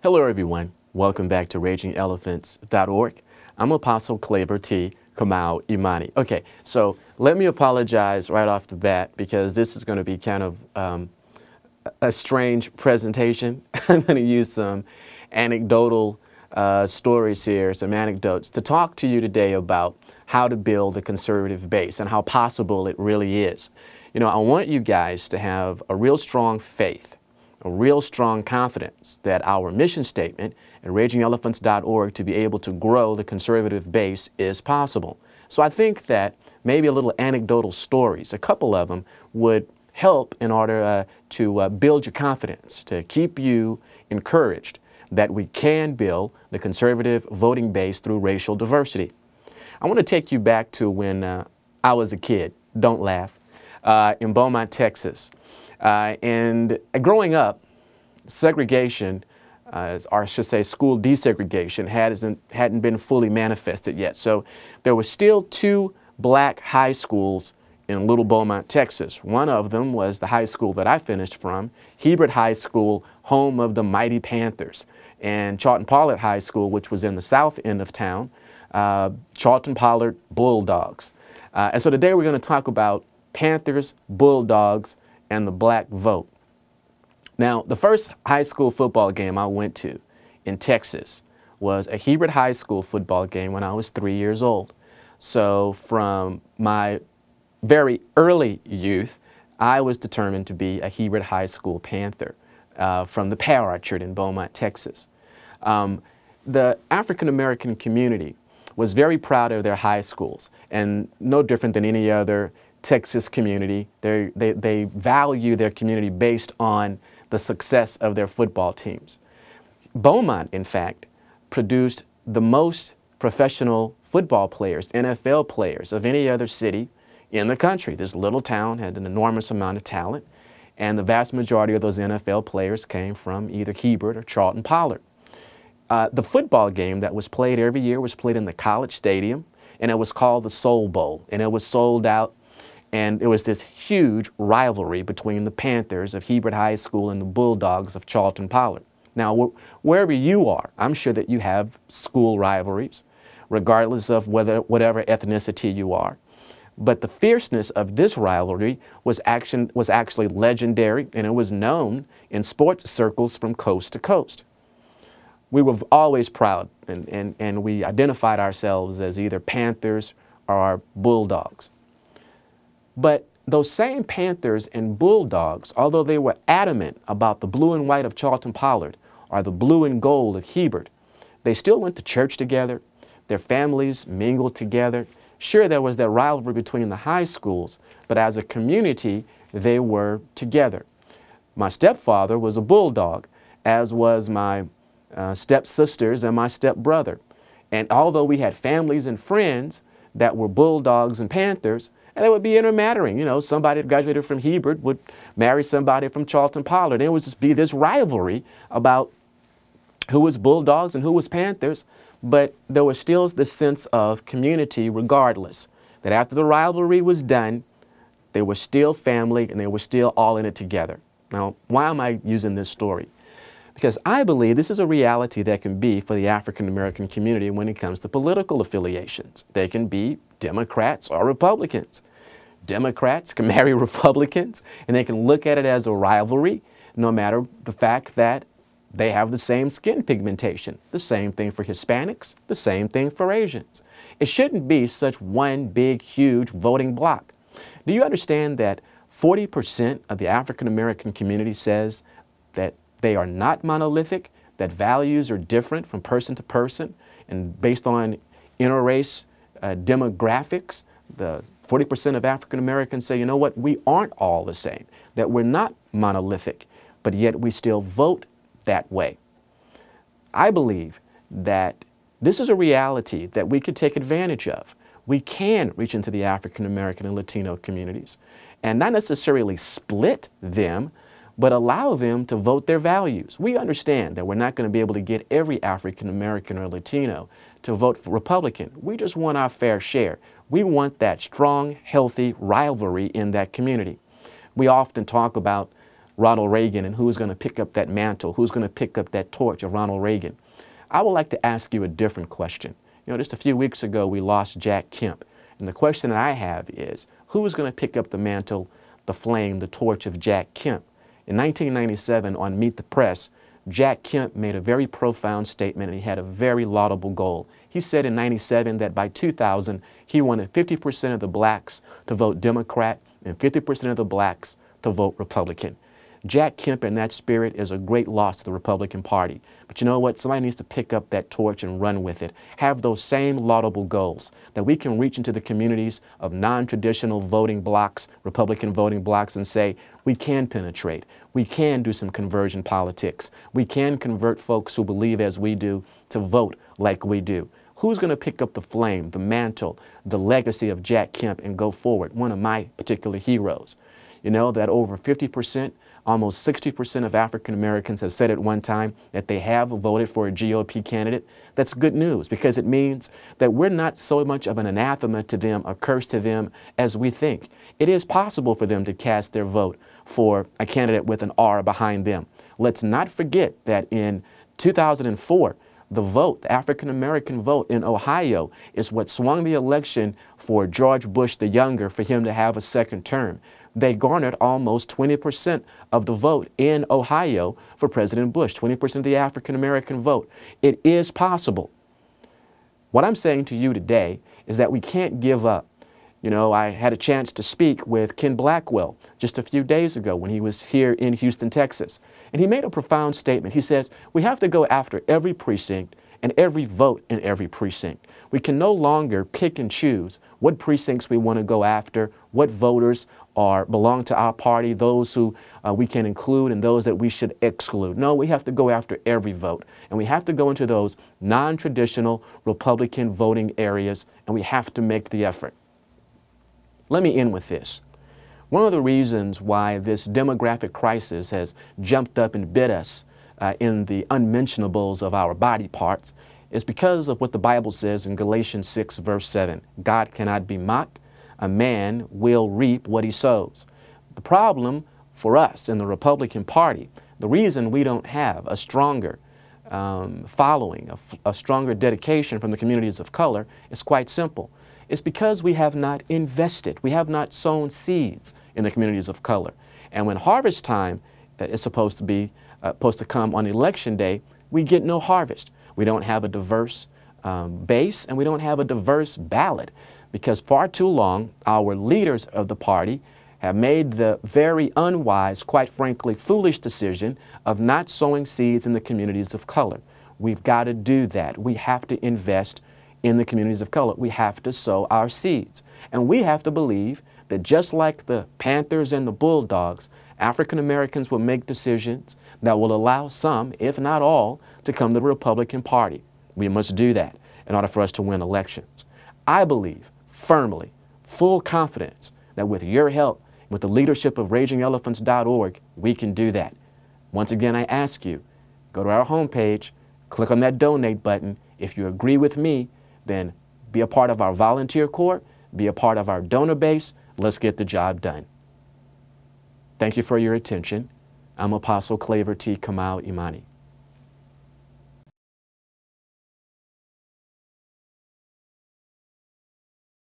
Hello everyone, welcome back to RagingElephants.org. I'm Apostle Kleber T. Kamau Imani. Okay, so let me apologize right off the bat because this is going to be kind of a strange presentation. I'm going to use some anecdotal stories here, some anecdotes to talk to you today about how to build a conservative base and how possible it really is. You know, I want you guys to have a real strong faith, a real strong confidence that our mission statement at RagingElephants.org to be able to grow the conservative base is possible. So I think that maybe a little anecdotal stories, a couple of them, would help in order to build your confidence, to keep you encouraged that we can build the conservative voting base through racial diversity. I want to take you back to when I was a kid, don't laugh, in Beaumont, Texas. And growing up, segregation, or I should say school desegregation, hadn't been fully manifested yet. So there were still two black high schools in Little Beaumont, Texas. One of them was the high school that I finished from, Hebert High School, home of the mighty Panthers, and Charlton Pollard High School, which was in the south end of town, Charlton Pollard Bulldogs. And so today we're going to talk about Panthers, Bulldogs, and the black vote. Now, the first high school football game I went to in Texas was a Hebert High School football game when I was 3 years old. So from my very early youth, I was determined to be a Hebert High School Panther from the Pear Orchard in Beaumont, Texas. The African American community was very proud of their high schools, and no different than any other Texas community. They value their community based on the success of their football teams. Beaumont, in fact, produced the most professional football players, NFL players, of any other city in the country. This little town had an enormous amount of talent, and the vast majority of those NFL players came from either Hebert or Charlton Pollard. The football game that was played every year was played in the College Stadium, and it was called the Soul Bowl, and it was sold out. And it was this huge rivalry between the Panthers of Hebert High School and the Bulldogs of Charlton Pollard. Now, wherever you are, I'm sure that you have school rivalries, regardless of whatever ethnicity you are. But the fierceness of this rivalry was actually legendary, and it was known in sports circles from coast to coast. We were always proud, and we identified ourselves as either Panthers or Bulldogs. But those same Panthers and Bulldogs, although they were adamant about the blue and white of Charlton Pollard or the blue and gold of Hebert, they still went to church together. Their families mingled together. Sure, there was that rivalry between the high schools, but as a community, they were together. My stepfather was a Bulldog, as was my stepsisters and my stepbrother. And although we had families and friends that were Bulldogs and Panthers, and it would be intermarrying. You know, somebody that graduated from Hebert would marry somebody from Charlton Pollard. And it would just be this rivalry about who was Bulldogs and who was Panthers. But there was still this sense of community regardless, that after the rivalry was done, they were still family and they were still all in it together. Now, why am I using this story? Because I believe this is a reality that can be for the African American community when it comes to political affiliations. They can be Democrats or Republicans. Democrats can marry Republicans, and they can look at it as a rivalry, no matter the fact that they have the same skin pigmentation. The same thing for Hispanics, the same thing for Asians. It shouldn't be such one big, huge voting block. Do you understand that 40% of the African American community says that they are not monolithic, that values are different from person to person, and based on interrace demographics, the 40% of African Americans say, you know what, we aren't all the same, that we're not monolithic, but yet we still vote that way. I believe that this is a reality that we could take advantage of. We can reach into the African American and Latino communities and not necessarily split them, but allow them to vote their values. We understand that we're not going to be able to get every African American or Latino to vote for Republican. We just want our fair share. We want that strong, healthy rivalry in that community. We often talk about Ronald Reagan and who's going to pick up that mantle, who's going to pick up that torch of Ronald Reagan. I would like to ask you a different question. You know, just a few weeks ago, we lost Jack Kemp. And the question that I have is, who is going to pick up the mantle, the flame, the torch of Jack Kemp? In 1997, on Meet the Press, Jack Kemp made a very profound statement, and he had a very laudable goal. He said in 97 that by 2000, he wanted 50% of the blacks to vote Democrat and 50% of the blacks to vote Republican. Jack Kemp in that spirit is a great loss to the Republican Party. But you know what? Somebody needs to pick up that torch and run with it. Have those same laudable goals, that we can reach into the communities of non-traditional voting blocks, Republican voting blocks, and say, we can penetrate. We can do some conversion politics. We can convert folks who believe as we do to vote like we do. Who's going to pick up the flame, the mantle, the legacy of Jack Kemp and go forward? One of my particular heroes. You know that over 50%, almost 60% of African Americans have said at one time that they have voted for a GOP candidate. That's good news, because it means that we're not so much of an anathema to them, a curse to them, as we think. It is possible for them to cast their vote for a candidate with an R behind them. Let's not forget that in 2004, the vote, the African American vote in Ohio, is what swung the election for George Bush the Younger for him to have a second term. They garnered almost 20% of the vote in Ohio for President Bush, 20% of the African American vote. It is possible. What I'm saying to you today is that we can't give up. You know, I had a chance to speak with Ken Blackwell just a few days ago when he was here in Houston, Texas. And he made a profound statement. He says, we have to go after every precinct and every vote in every precinct. We can no longer pick and choose what precincts we want to go after, what voters belong to our party, those who we can include and those that we should exclude. No, we have to go after every vote. And we have to go into those non-traditional Republican voting areas, and we have to make the effort. Let me end with this. One of the reasons why this demographic crisis has jumped up and bit us in the unmentionables of our body parts is because of what the Bible says in Galatians 6, verse 7. God cannot be mocked. A man will reap what he sows. The problem for us in the Republican Party, the reason we don't have a stronger following, a stronger dedication from the communities of color is quite simple. It's because we have not invested. We have not sown seeds in the communities of color. And when harvest time is supposed to come on election day, we get no harvest. We don't have a diverse base, and we don't have a diverse ballot, because far too long our leaders of the party have made the very unwise, quite frankly foolish decision of not sowing seeds in the communities of color. We've got to do that. We have to invest in the communities of color. We have to sow our seeds. And we have to believe that just like the Panthers and the Bulldogs, African Americans will make decisions that will allow some, if not all, to come to the Republican Party. We must do that in order for us to win elections. I believe firmly, full confidence, that with your help, with the leadership of RagingElephants.org, we can do that. Once again, I ask you, go to our homepage, click on that donate button. If you agree with me, then be a part of our volunteer corps, be a part of our donor base. Let's get the job done. Thank you for your attention. I'm Apostle Claver T. Kamau Imani.